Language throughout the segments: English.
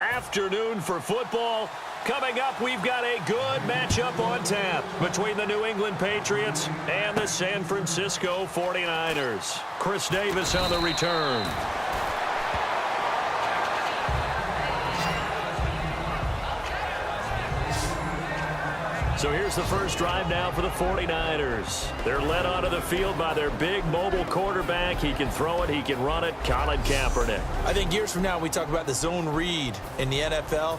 Afternoon for football. Coming up, we've got a good matchup on tap between the New England Patriots and the San Francisco 49ers. Chris Davis on the return. So here's the first drive now for the 49ers. They're led onto the field by their big mobile quarterback. He can throw it, he can run it, Colin Kaepernick. I think years from now we talk about the zone read in the NFL.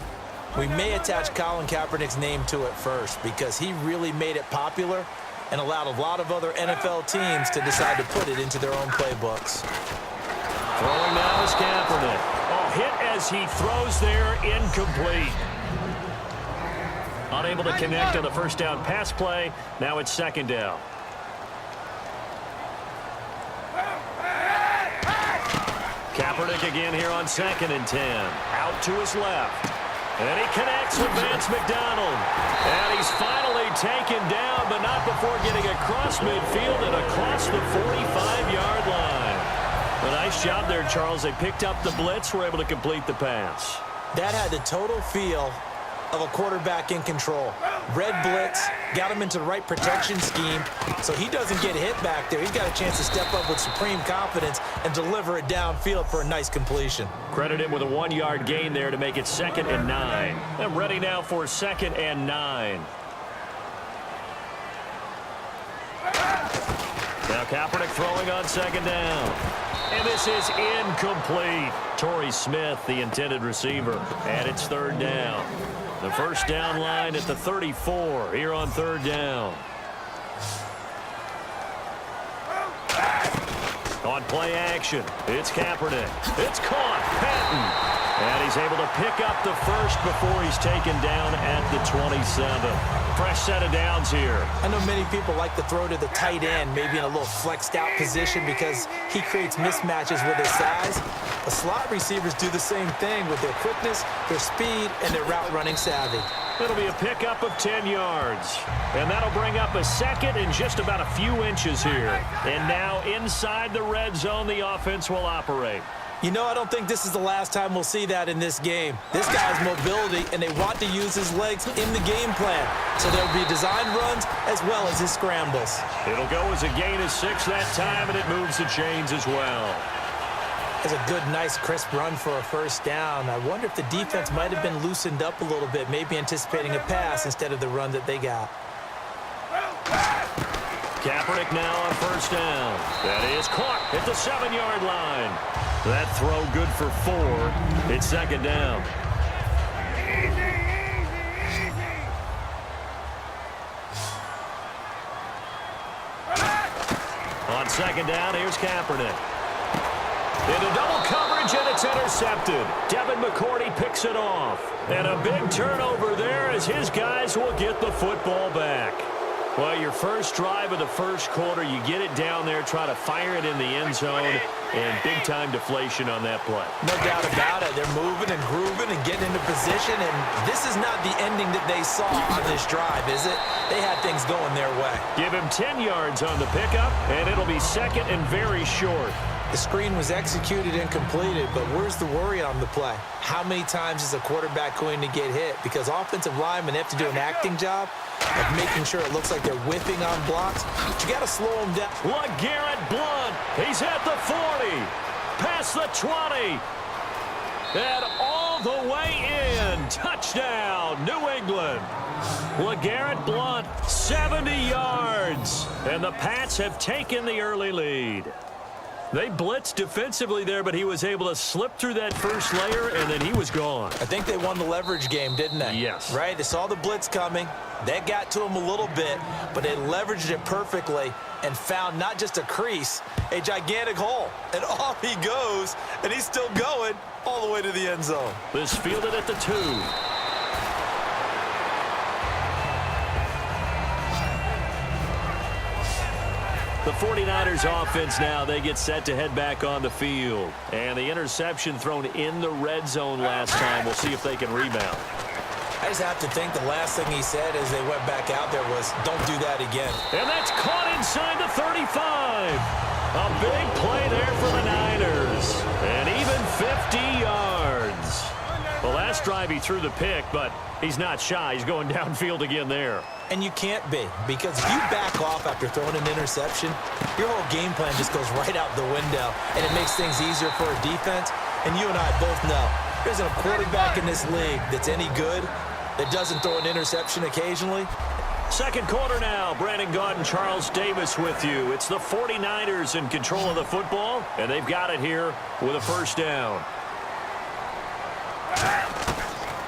We may attach Colin Kaepernick's name to it first because he really made it popular and allowed a lot of other NFL teams to decide to put it into their own playbooks. Throwing now is Kaepernick. Oh, hit as he throws there, incomplete. Unable to connect on the first down pass play. Now it's second down. Kaepernick again here on 2nd and 10. Out to his left. And he connects with Vance McDonald. And he's finally taken down, but not before getting across midfield and across the 45-yard line. A nice job there, Charles. They picked up the blitz, were able to complete the pass. That had the total feel of a quarterback in control. Red blitz, got him into the right protection scheme, so he doesn't get hit back there. He's got a chance to step up with supreme confidence and deliver it downfield for a nice completion. Credit him with a 1-yard gain there to make it 2nd and 9. I'm ready now for 2nd and 9. Now Kaepernick throwing on 2nd down. And this is incomplete. Torrey Smith, the intended receiver, and it's 3rd down. The first down line at the 34 here on 3rd down. On play action, it's Kaepernick. It's caught. Patton. And he's able to pick up the first before he's taken down at the 27. Fresh set of downs here. I know many people like to throw to the tight end, maybe in a little flexed out position because he creates mismatches with his size. The slot receivers do the same thing with their quickness, their speed, and their route running savvy. It'll be a pickup of 10 yards. And that'll bring up a second and just about a few inches here. And now inside the red zone, the offense will operate. You know, I don't think this is the last time we'll see that in this game. This guy's mobility, and they want to use his legs in the game plan. So there'll be designed runs as well as his scrambles. It'll go as a gain of 6 that time, and it moves the chains as well. It's a good, nice, crisp run for a first down. I wonder if the defense might have been loosened up a little bit, maybe anticipating a pass instead of the run that they got. Kaepernick now on 1st down. That is caught at the 7-yard line. That throw good for 4. It's 2nd down. On 2nd down, here's Kaepernick. Into double coverage, and it's intercepted. Devin McCourty picks it off. And a big turnover there as his guys will get the football back. Well, your first drive of the first quarter, you get it down there, try to fire it in the end zone, and big-time deflation on that play. No doubt about it. They're moving and grooving and getting into position, and this is not the ending that they saw on this drive, is it? They had things going their way. Give him 10 yards on the pickup, and it'll be 2nd and very short. The screen was executed and completed, but where's the worry on the play? How many times is a quarterback going to get hit? Because offensive linemen have to do an acting job of making sure it looks like they're whiffing on blocks. But you got to slow them down. LeGarrette Blount, he's at the 40, past the 20, and all the way in. Touchdown, New England. LeGarrette Blount, 70 yards, and the Pats have taken the early lead. They blitzed defensively there, but he was able to slip through that first layer, and then he was gone. I think they won the leverage game, didn't they? Yes. Right? They saw the blitz coming. That got to him a little bit, but they leveraged it perfectly and found not just a crease, a gigantic hole. And off he goes, and he's still going all the way to the end zone. This fielded at the 2. The 49ers offense now, they get set to head back on the field. And the interception thrown in the red zone last time. We'll see if they can rebound. I just have to think the last thing he said as they went back out there was, don't do that again. And that's caught inside the 35. A big play there for the Niners. And even 50 yards. The last drive he threw the pick, but he's not shy. He's going downfield again there. And you can't be, because if you back off after throwing an interception, your whole game plan just goes right out the window, and it makes things easier for a defense. And you and I both know there isn't a quarterback in this league that's any good that doesn't throw an interception occasionally. Second quarter now. Brandon Gaud and Charles Davis with you. It's the 49ers in control of the football, and they've got it here with a first down.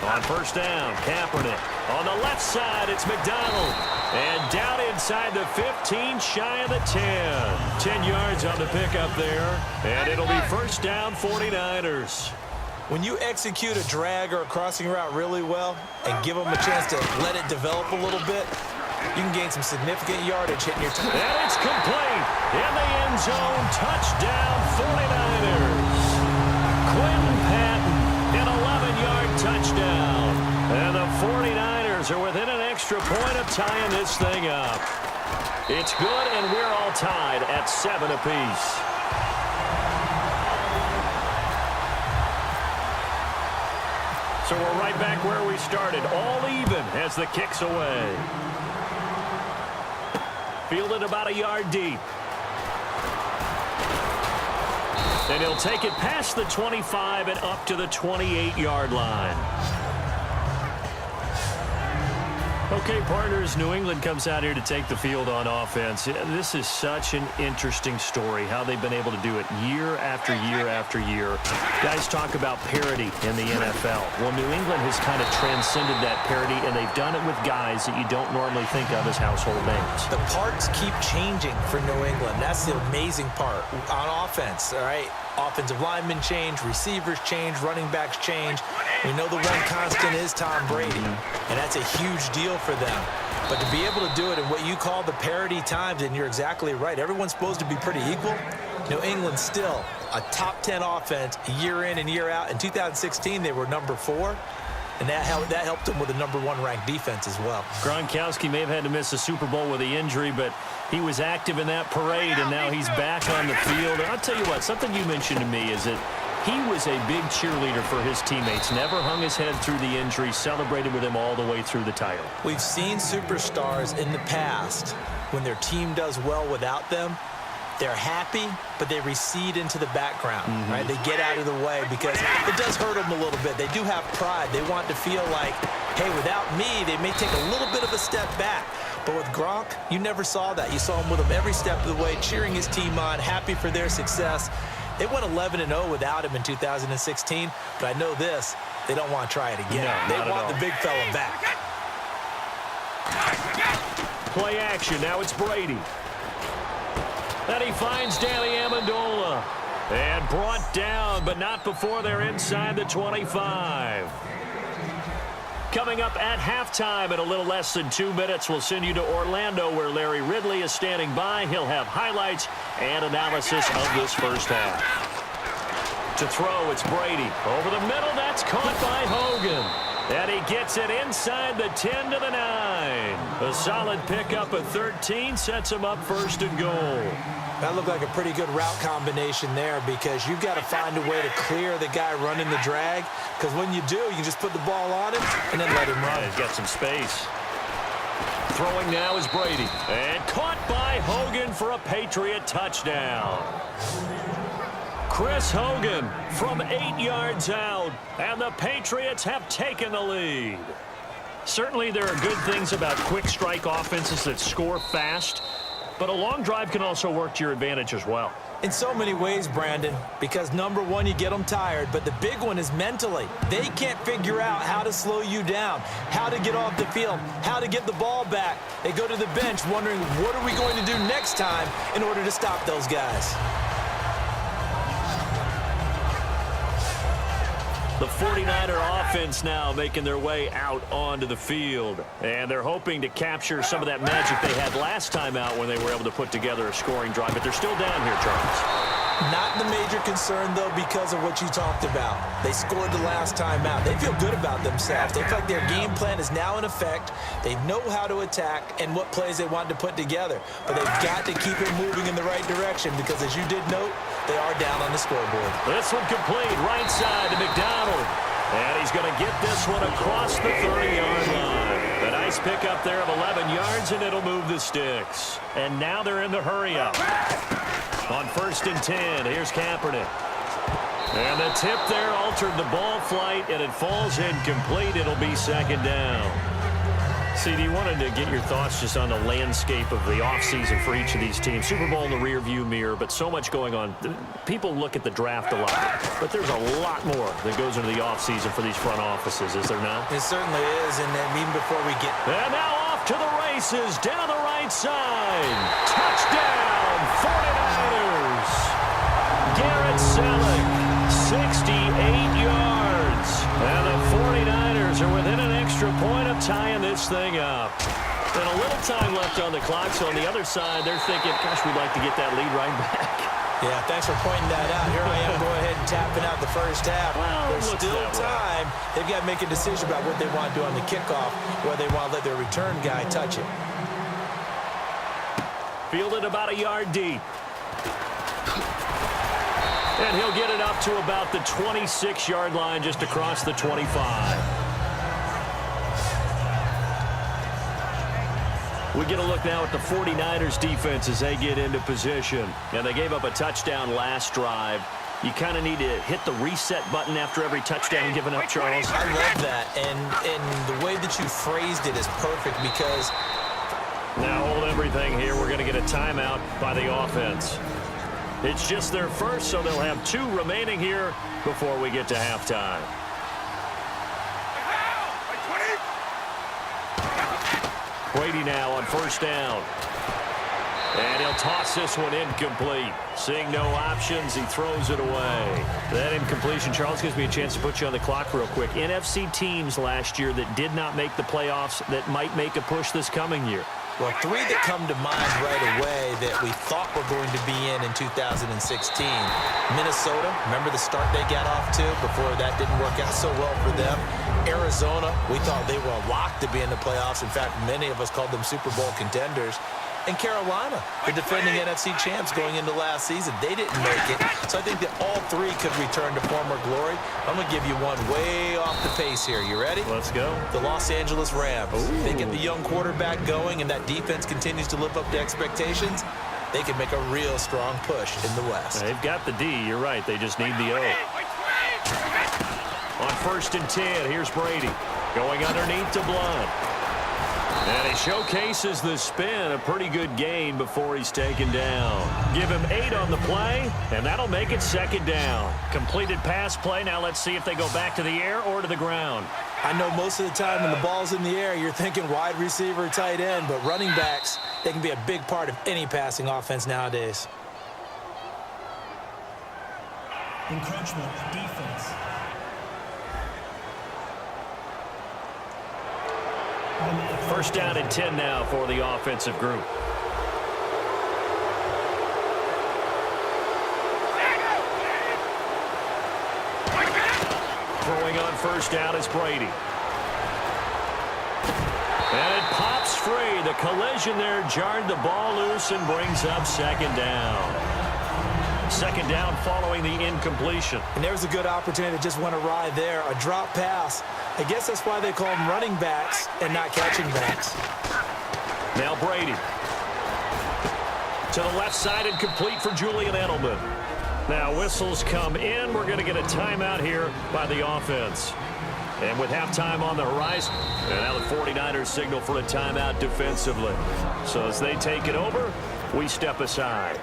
On first down, Kaepernick. On the left side, it's McDonald. And down inside the 15, shy of the 10. 10 yards on the pickup there. And it'll be first down, 49ers. When you execute a drag or a crossing route really well and give them a chance to let it develop a little bit, you can gain some significant yardage hitting your target. And it's complete. In the end zone, touchdown, 49ers. Quentin Patton, an 11-yard touchdown. And the 49ers are within an extra point of tying this thing up. It's good, and we're all tied at 7 apiece. So we're right back where we started, all even as the kick's away. Fielded about a yard deep. And he'll take it past the 25 and up to the 28-yard line. Okay, partners, New England comes out here to take the field on offense. This is such an interesting story, how they've been able to do it year after year after year. Guys talk about parity in the NFL. Well, New England has kind of transcended that parity, and they've done it with guys that you don't normally think of as household names. The parts keep changing for New England. That's the amazing part on offense, all right? Offensive linemen change, receivers change, running backs change. We know the one constant is Tom Brady, and that's a huge deal for them. But to be able to do it in what you call the parity times, and you're exactly right, everyone's supposed to be pretty equal. New England still a top 10 offense year in and year out. In 2016, they were number 4. And that helped them with a number 1 ranked defense as well. Gronkowski may have had to miss a Super Bowl with the injury, but he was active in that parade, and now he's back on the field. And I'll tell you what, something you mentioned to me is that he was a big cheerleader for his teammates, never hung his head through the injury, celebrated with him all the way through the title. We've seen superstars in the past, when their team does well without them, they're happy, but they recede into the background, right? They get out of the way because it does hurt them a little bit. They do have pride. They want to feel like, hey, without me, they may take a little bit of a step back. But with Gronk, you never saw that. You saw him with him every step of the way, cheering his team on, happy for their success. They went 11-0 without him in 2016, but I know this, they don't want to try it again. No, they want the big fella back. Play action. Now it's Brady. And he finds Danny Amendola. And brought down, but not before they're inside the 25. Coming up at halftime in a little less than 2 minutes, we'll send you to Orlando where Larry Ridley is standing by. He'll have highlights and analysis of this first half. To throw, it's Brady. Over the middle, that's caught by Hogan. And he gets it inside the 10 to the 9. A solid pickup of 13 sets him up first and goal. That looked like a pretty good route combination there because you've got to find a way to clear the guy running the drag, because when you do, you can just put the ball on him and then let him run. Yeah, he's got some space. Throwing now is Brady. And caught by Hogan for a Patriot touchdown. Chris Hogan from 8 yards out, and the Patriots have taken the lead. Certainly there are good things about quick strike offenses that score fast, but a long drive can also work to your advantage as well. In so many ways, Brandon, because number one, you get them tired, but the big one is mentally. They can't figure out how to slow you down, how to get off the field, how to get the ball back. They go to the bench wondering, what are we going to do next time in order to stop those guys? The 49er offense now making their way out onto the field. And they're hoping to capture some of that magic they had last time out when they were able to put together a scoring drive. But they're still down here, Charles. Not the major concern, though, because of what you talked about. They scored the last time out. They feel good about themselves. They feel like their game plan is now in effect. They know how to attack and what plays they want to put together. But they've got to keep it moving in the right direction because, as you did note, they are down on the scoreboard. This one complete. Right side to McDonald. And he's going to get this one across the 30-yard line. A nice pickup there of 11 yards, and it'll move the sticks. And now they're in the hurry-up. On 1st and 10, here's Kaepernick. And the tip there altered the ball flight, and it falls incomplete. It'll be 2nd down. CD, wanted to get your thoughts just on the landscape of the offseason for each of these teams. Super Bowl in the rearview mirror, but so much going on. People look at the draft a lot, but there's a lot more that goes into the offseason for these front offices, is there not? It certainly is, and then even before we get... And now off to the races, down the right side. Touchdown, 49ers. Garrett Selleck, 68 yards. And the 49ers are within an extra point of tying this thing up. And a little time left on the clock, so on the other side, they're thinking, gosh, we'd like to get that lead right back. Yeah, thanks for pointing that out. Here I am going ahead and tapping out the first half. Well, there's still time. They've got to make a decision about what they want to do on the kickoff, whether they want to let their return guy touch it. Fielded about a yard deep. And he'll get it up to about the 26-yard line, just across the 25. We get a look now at the 49ers defense as they get into position. And they gave up a touchdown last drive. You kind of need to hit the reset button after every touchdown given up, Charles. I love that. And the way that you phrased it is perfect because... Now hold everything here. We're going to get a timeout by the offense. It's just their first, so they'll have 2 remaining here before we get to halftime. Brady now on 1st down. And he'll toss this one incomplete. Seeing no options, he throws it away. That incompletion, Charles, gives me a chance to put you on the clock real quick. NFC teams last year that did not make the playoffs that might make a push this coming year. Well, 3 that come to mind right away that we thought were going to be in 2016. Minnesota, remember the start they got off to before that didn't work out so well for them. Arizona, we thought they were locked to be in the playoffs. In fact, many of us called them Super Bowl contenders. And Carolina, the defending NFC champs going into last season, they didn't make it. So I think that all 3 could return to former glory. I'm going to give you one way off the pace here. You ready? Let's go. The Los Angeles Rams. Ooh. They get the young quarterback going, and that defense continues to live up to expectations. They can make a real strong push in the West. They've got the D. You're right. They just need the O. On 1st and 10, here's Brady. Going underneath to Blunt. And he showcases the spin, a pretty good gain before he's taken down. Give him 8 on the play, and that'll make it 2nd down. Completed pass play. Now let's see if they go back to the air or to the ground. I know most of the time when the ball's in the air, you're thinking wide receiver, tight end, but running backs, they can be a big part of any passing offense nowadays. Encroachment defense. First down and 10 now for the offensive group. Throwing on 1st down is Brady. And it pops free. The collision there jarred the ball loose and brings up 2nd down. 2nd down following the incompletion. And there was a good opportunity that just went awry there. A drop pass. I guess that's why they call them running backs and not catching backs. Now Brady. To the left side and complete for Julian Edelman. Now whistles come in. We're going to get a timeout here by the offense. And with halftime on the horizon, and now the 49ers signal for a timeout defensively. So as they take it over, we step aside.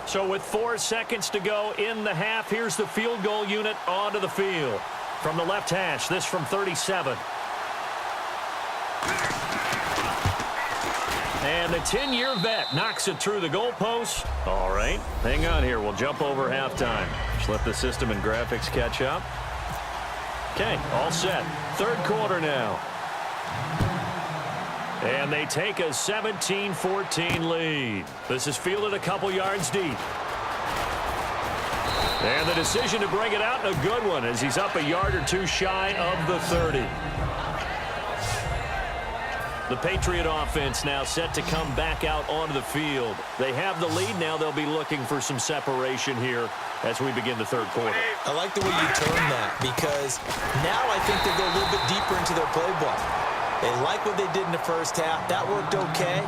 So with 4 seconds to go in the half, here's the field goal unit onto the field. From the left hash, this from 37. And the 10-year vet knocks it through the goalpost. All right, hang on here. We'll jump over halftime. Just let the system and graphics catch up. Okay, all set. 3rd quarter now. And they take a 17-14 lead. This is fielded a couple yards deep. And the decision to bring it out, and a good one, as he's up a yard or 2 shy of the 30. The Patriot offense now set to come back out onto the field. They have the lead now. They'll be looking for some separation here as we begin the third quarter. I like the way you term that because now I think they go a little bit deeper into their playbook. They like what they did in the first half. That worked okay.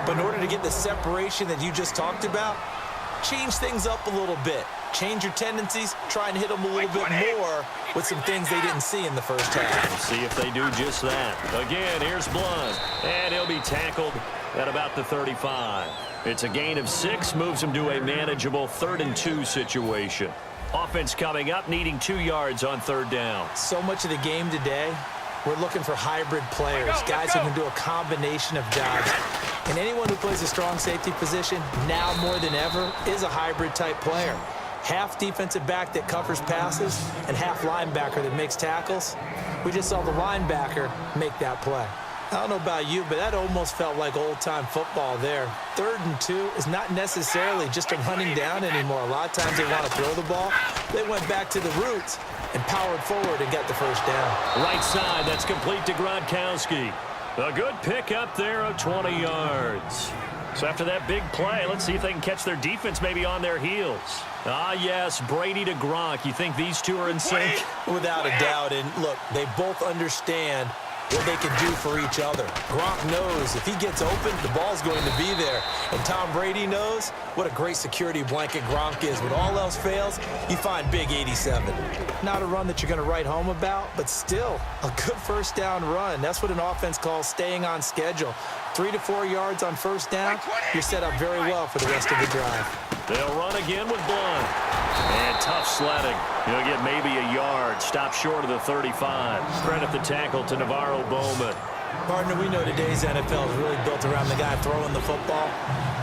But in order to get the separation that you just talked about, change things up a little bit. Change your tendencies, try and hit them a little bit more with some things they didn't see in the first half. We'll see if they do just that. Again, here's Blunt, and he'll be tackled at about the 35. It's a gain of 6, moves him to a manageable 3rd and 2 situation. Offense coming up, needing 2 yards on 3rd down. So much of the game today, we're looking for hybrid players, guys who can do a combination of jobs. And anyone who plays a strong safety position, now more than ever, is a hybrid type player. Half defensive back that covers passes and half linebacker that makes tackles. We just saw the linebacker make that play. I don't know about you, but that almost felt like old-time football there. 3rd and 2 is not necessarily just a running down anymore. A lot of times they want to throw the ball. They went back to the roots and powered forward and got the first down. Right side, that's complete to Gronkowski. A good pickup there of 20 yards. So after that big play, let's see if they can catch their defense maybe on their heels. Ah, yes, Brady to Gronk. You think these two are in sync? Without a doubt. And look, they both understand what they can do for each other. Gronk knows if he gets open, the ball's going to be there. And Tom Brady knows what a great security blanket Gronk is. When all else fails, you find big 87. Not a run that you're going to write home about, but still a good first down run. That's what an offense calls staying on schedule. 3 to 4 yards on first down, you're set up very well for the rest of the drive. They'll run again with Blunt. And tough sledding. He'll get maybe a yard. Stop short of the 35. Credit the tackle to Navarro Bowman. Partner, we know today's NFL is really built around the guy throwing the football.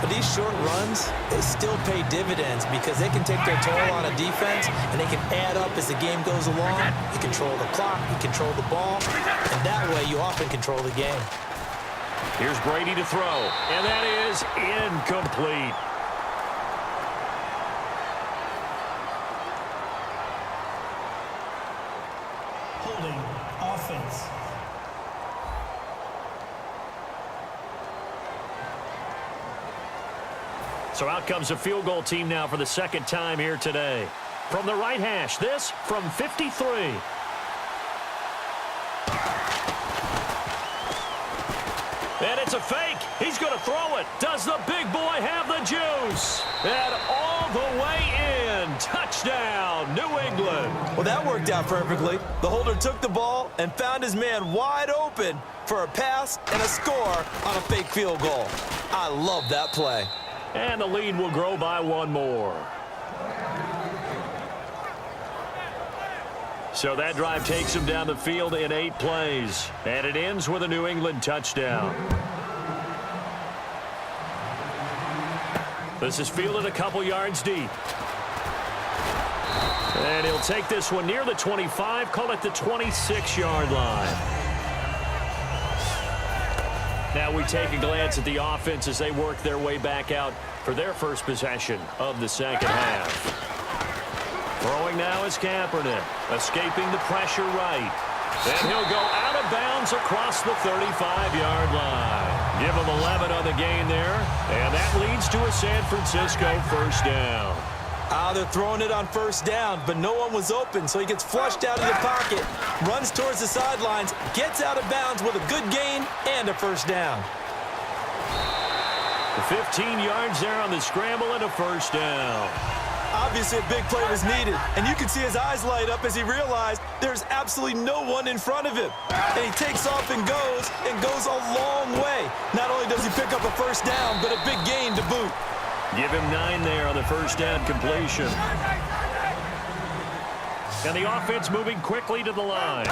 But these short runs, they still pay dividends because they can take their toll on a defense and they can add up as the game goes along. You control the clock, you control the ball, and that way you often control the game. Here's Brady to throw, and that is incomplete. Holding offense. So out comes a field goal team now for the second time here today. From the right hash, this from 53. And it's a fake. He's going to throw it. Does the big boy have the juice? And all the way in. Touchdown, New England. Well, that worked out perfectly. The holder took the ball and found his man wide open for a pass and a score on a fake field goal. I love that play. And the lead will grow by 1 more. So that drive takes him down the field in 8 plays. And it ends with a New England touchdown. This is fielded a couple yards deep. And he'll take this one near the 25, call it the 26-yard line. Now we take a glance at the offense as they work their way back out for their first possession of the second half. Throwing now is Kaepernick, escaping the pressure right. And he'll go out of bounds across the 35-yard line. Give him 11 on the gain there, and that leads to a San Francisco first down. They're throwing it on first down, but no one was open, so he gets flushed out of the pocket, runs towards the sidelines, gets out of bounds with a good gain and a first down. 15 yards there on the scramble and a first down. Obviously, a big play was needed, and you can see his eyes light up as he realized there's absolutely no one in front of him. And he takes off and goes a long way. Not only does he pick up a first down, but a big gain to boot. Give him 9 there on the first down completion. And the offense moving quickly to the line.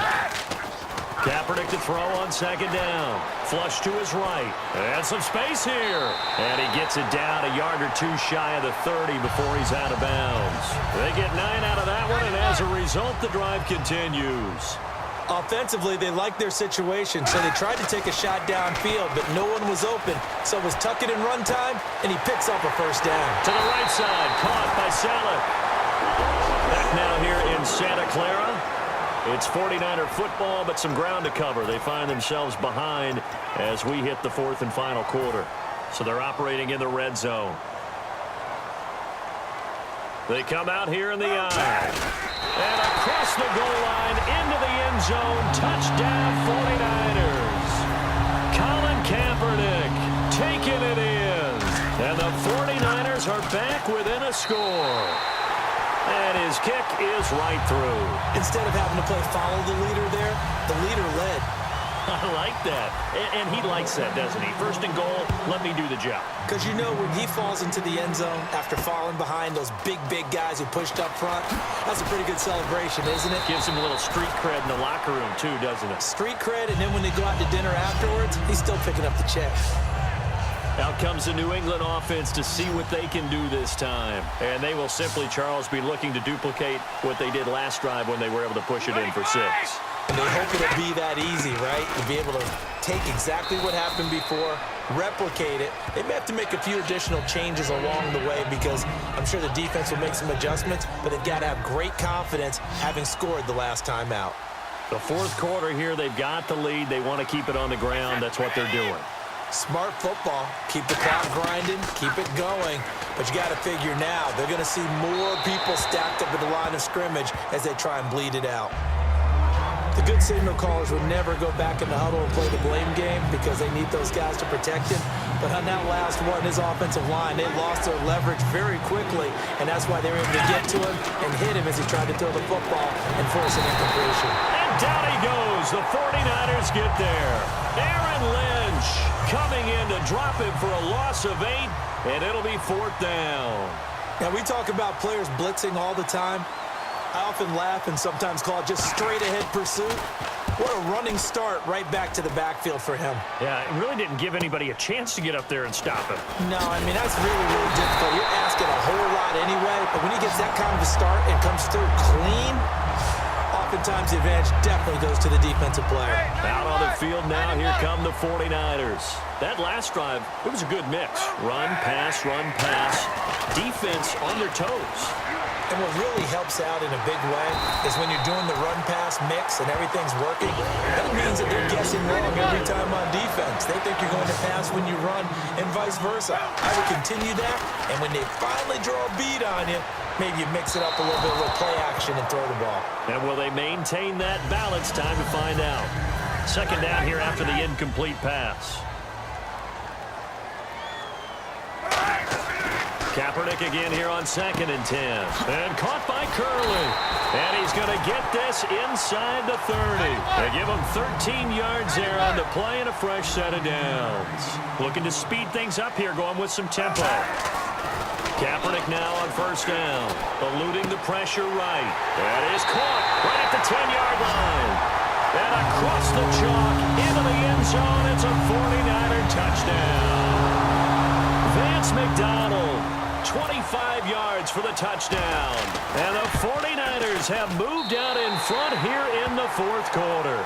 Kaepernick to throw on second down. Flush to his right. And some space here. And he gets it down a yard or 2 shy of the 30 before he's out of bounds. They get 9 out of that one, and as a result, the drive continues. Offensively, they liked their situation, so they tried to take a shot downfield, but no one was open. So it was tuck it and run time, and he picks up a first down. To the right side, caught by Saleh. Back now here in Santa Clara. It's 49er football, but some ground to cover. They find themselves behind as we hit the fourth and final quarter. So they're operating in the red zone. They come out here in the eye. And across the goal line into the end zone. Touchdown 49ers. Colin Kaepernick taking it in. And the 49ers are back within a score. And his kick is right through. Instead of having to play follow the leader there, the leader led. I like that. And he likes that, doesn't he? First and goal, let me do the job. Because you know when he falls into the end zone after falling behind those big guys who pushed up front, that's a pretty good celebration, isn't it? Gives him a little street cred in the locker room, too, doesn't it? Street cred, and then when they go out to dinner afterwards, he's still picking up the check. Out comes the New England offense to see what they can do this time. And they will simply, Charles, be looking to duplicate what they did last drive when they were able to push it in for 6. And they hope it'll be that easy, right? To be able to take exactly what happened before, replicate it. They may have to make a few additional changes along the way because I'm sure the defense will make some adjustments, but they've got to have great confidence having scored the last time out. The fourth quarter here, they've got the lead. They want to keep it on the ground. That's what they're doing. Smart football. Keep the clock grinding, keep it going. But you got to figure now, they're going to see more people stacked up at the line of scrimmage as they try and bleed it out. The good signal callers would never go back in the huddle and play the blame game because they need those guys to protect him. But on that last one, his offensive line, they lost their leverage very quickly, and that's why they were able to get to him and hit him as he tried to throw the football and force an incompletion. And down he goes. The 49ers get there. Aaron Lynch coming in to drop him for a loss of 8, and it'll be 4th down. Now, we talk about players blitzing all the time. I often laugh and sometimes call it just straight-ahead pursuit. What a running start right back to the backfield for him. Yeah, it really didn't give anybody a chance to get up there and stop him. No, I mean, that's really, really difficult. You're asking a whole lot anyway, but when he gets that kind of a start and comes through clean, oftentimes the advantage definitely goes to the defensive player. Out on the field now, here come the 49ers. That last drive, it was a good mix. Run, pass, defense on their toes. And what really helps out in a big way is when you're doing the run-pass mix and everything's working, that means that they're guessing wrong every time on defense. They think you're going to pass when you run and vice versa. I would continue that, and when they finally draw a bead on you, maybe you mix it up a little bit, a little play action and throw the ball. And will they maintain that balance? Time to find out. Second down here after the incomplete pass. Kaepernick again here on 2nd and 10. And caught by Curley. And he's going to get this inside the 30. They give him 13 yards there on the play and a fresh set of downs. Looking to speed things up here, going with some tempo. Kaepernick now on 1st down. Eluding the pressure right. That is caught right at the 10-yard line. And across the chalk into the end zone. It's a 49er touchdown. Vance McDonald, 25 yards for the touchdown. And the 49ers have moved out in front here in the fourth quarter.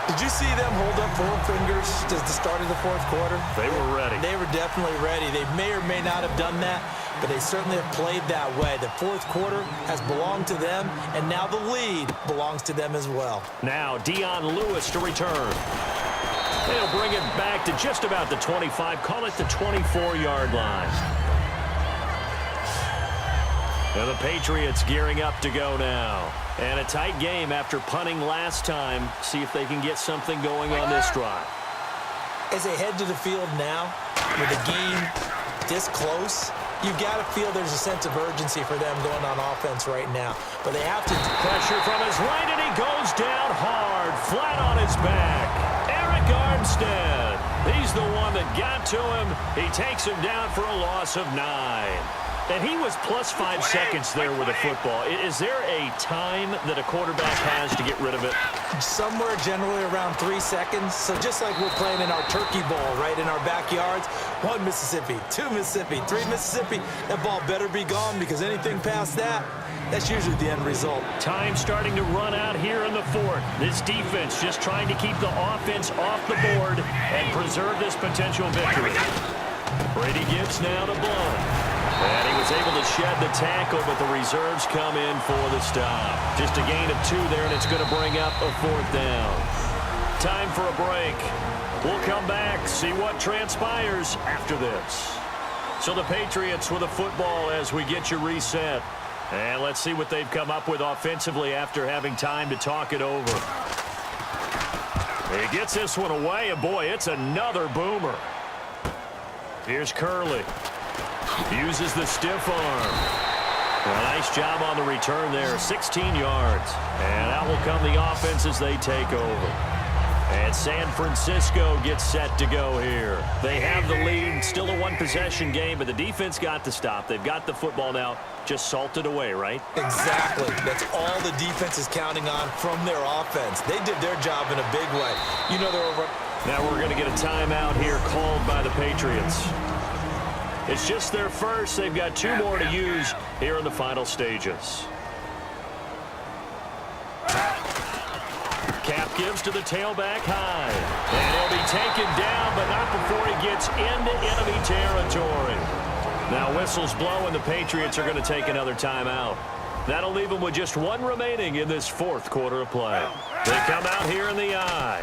Did you see them hold up 4 fingers at the start of the fourth quarter? They were ready. They were definitely ready. They may or may not have done that, but they certainly have played that way. The fourth quarter has belonged to them, and now the lead belongs to them as well. Now Dion Lewis to return. They'll bring it back to just about the 25, call it the 24-yard line. And the Patriots gearing up to go now. And a tight game after punting last time. See if they can get something going on this drive. As they head to the field now, with the game this close, you've got to feel there's a sense of urgency for them going on offense right now. But they have to... Pressure from his right, and he goes down hard, flat on his back. Eric Armstead, he's the one that got to him. He takes him down for a loss of 9. And he was plus 5 seconds there with a football. Is there a time that a quarterback has to get rid of it? Somewhere generally around 3 seconds. So just like we're playing in our turkey bowl, right, in our backyards, 1 Mississippi, 2 Mississippi, 3 Mississippi, that ball better be gone because anything past that, that's usually the end result. Time starting to run out here in the fourth. This defense just trying to keep the offense off the board and preserve this potential victory. Brady Gibbs now to Blount. And he was able to shed the tackle, but the reserves come in for the stop. Just a gain of 2 there, and it's going to bring up a 4th down. Time for a break. We'll come back, see what transpires after this. So the Patriots with a football as we get you reset. And let's see what they've come up with offensively after having time to talk it over. He gets this one away, and boy, it's another boomer. Here's Curley. Uses the stiff arm. A nice job on the return there, 16 yards. And out will come the offense as they take over. And San Francisco gets set to go here. They have the lead, still a 1-possession game, but the defense got the stop. They've got the football now, just salted away, right? Exactly. That's all the defense is counting on from their offense. They did their job in a big way. You know they're over. Now we're going to get a timeout here called by the Patriots. It's just their first. They've got 2 more to use here in the final stages. Cap gives to the tailback high. And he'll be taken down, but not before he gets into enemy territory. Now whistles blow, and the Patriots are going to take another timeout. That'll leave them with just 1 remaining in this 4th quarter of play. They come out here in the I.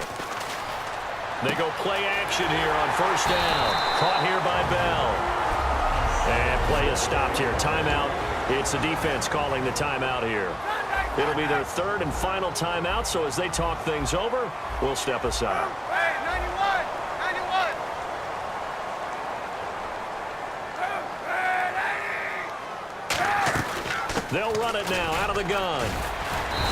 They go play action here on 1st down. Caught here by Bell. And play is stopped here. Timeout. It's the defense calling the timeout here. It'll be their 3rd and final timeout, so as they talk things over, we'll step aside. Hey, 91! They'll run it now out of the gun.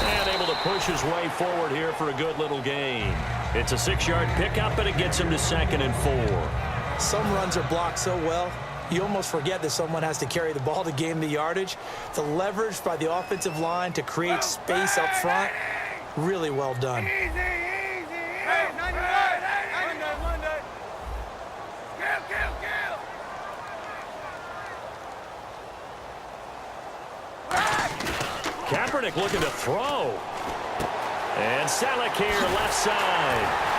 And able to push his way forward here for a good little gain. It's a 6-yard pickup, and it gets him to 2nd and 4. Some runs are blocked so well, you almost forget that someone has to carry the ball to gain the yardage. The leverage by the offensive line to create space up front, really well done. Easy, easy, hey, 91! Monday. Kill. Kaepernick looking to throw. And Salek here, left side.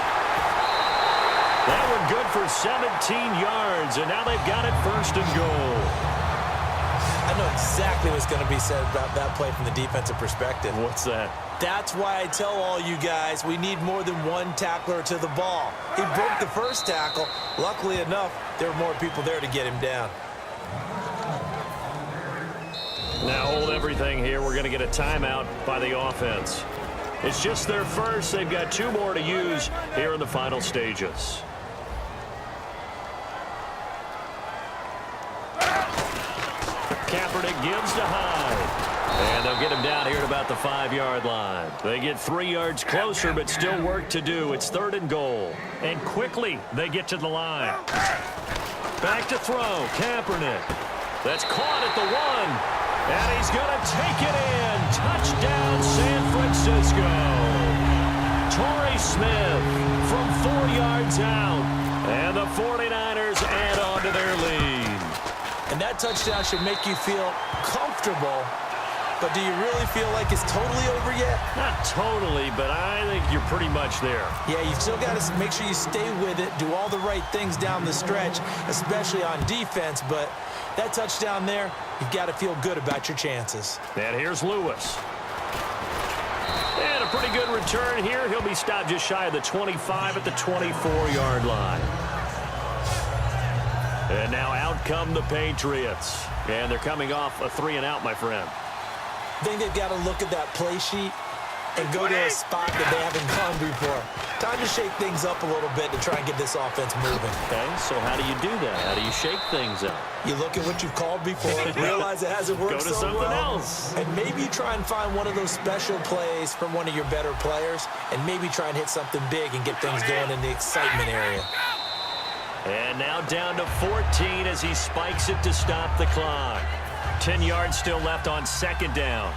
That one good for 17 yards, and now they've got it 1st and goal. I know exactly what's going to be said about that play from the defensive perspective. What's that? That's why I tell all you guys we need more than 1 tackler to the ball. He broke the 1st tackle. Luckily enough, there were more people there to get him down. Now hold everything here. We're going to get a timeout by the offense. It's just their first. They've got 2 more to use here in the final stages. Kaepernick gives to Hyde. And they'll get him down here at about the 5-yard line. They get 3 yards closer, but still work to do. It's 3rd and goal. And quickly, they get to the line. Back to throw. Kaepernick. That's caught at the 1. And he's going to take it in. Touchdown, San Francisco. Torrey Smith from 4 yards out. And the 49ers add on to their lead. And that touchdown should make you feel comfortable. But do you really feel like it's totally over yet? Not totally, but I think you're pretty much there. Yeah, you still got to make sure you stay with it, do all the right things down the stretch, especially on defense. But that touchdown there, you've got to feel good about your chances. And here's Lewis. And a pretty good return here. He'll be stopped just shy of the 25 at the 24-yard line. And now out come the Patriots. And they're coming off a 3-and-out, my friend. I think they've got to look at that play sheet and go to a spot that they haven't gone before. Time to shake things up a little bit to try and get this offense moving. Okay, so how do you do that? How do you shake things up? You look at what you've called before, realize it hasn't worked Go to so something well, else. and maybe try and find one of those special plays from one of your better players, and maybe try and hit something big and get things going in the excitement area. And now down to 14 as he spikes it to stop the clock. 10 yards still left on 2nd down.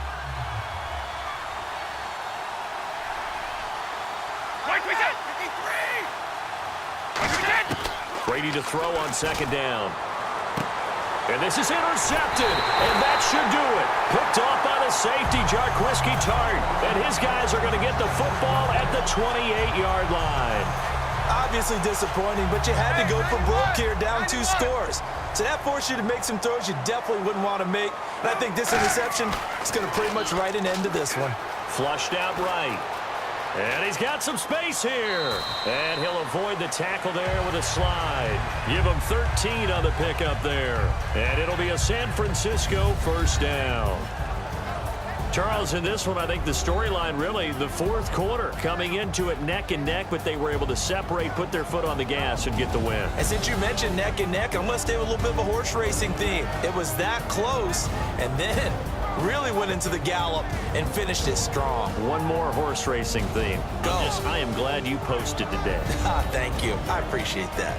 Brady to throw on 2nd down. And this is intercepted, and that should do it. Picked off by the safety, Jarquiski Tart. And his guys are going to get the football at the 28-yard line. Obviously disappointing, but you had to go for broke here, down 2 scores. So that forced you to make some throws you definitely wouldn't want to make. And I think this interception is going to pretty much write an end to this one. Flushed out right. And he's got some space here. And he'll avoid the tackle there with a slide. Give him 13 on the pickup there. And it'll be a San Francisco first down. Charles, in this one, I think the storyline really, the fourth quarter, coming into it neck and neck, but they were able to separate, put their foot on the gas, and get the win. And since you mentioned neck and neck, I'm going to stay with a little bit of a horse racing theme. It was that close, and then really went into the gallop and finished it strong. One more horse racing theme. Go. I am glad you posted today. Thank you. I appreciate that.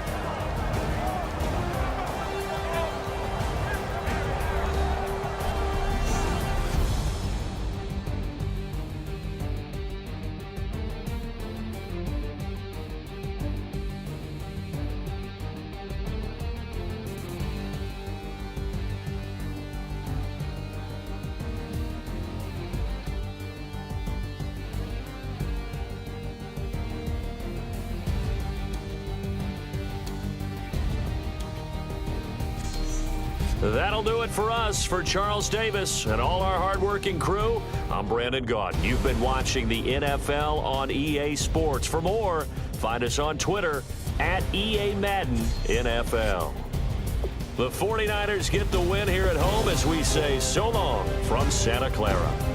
That'll do it for us. For Charles Davis and all our hardworking crew, I'm Brandon Gaudin. You've been watching the NFL on EA Sports. For more, find us on Twitter at EA Madden NFL. The 49ers get the win here at home as we say so long from Santa Clara.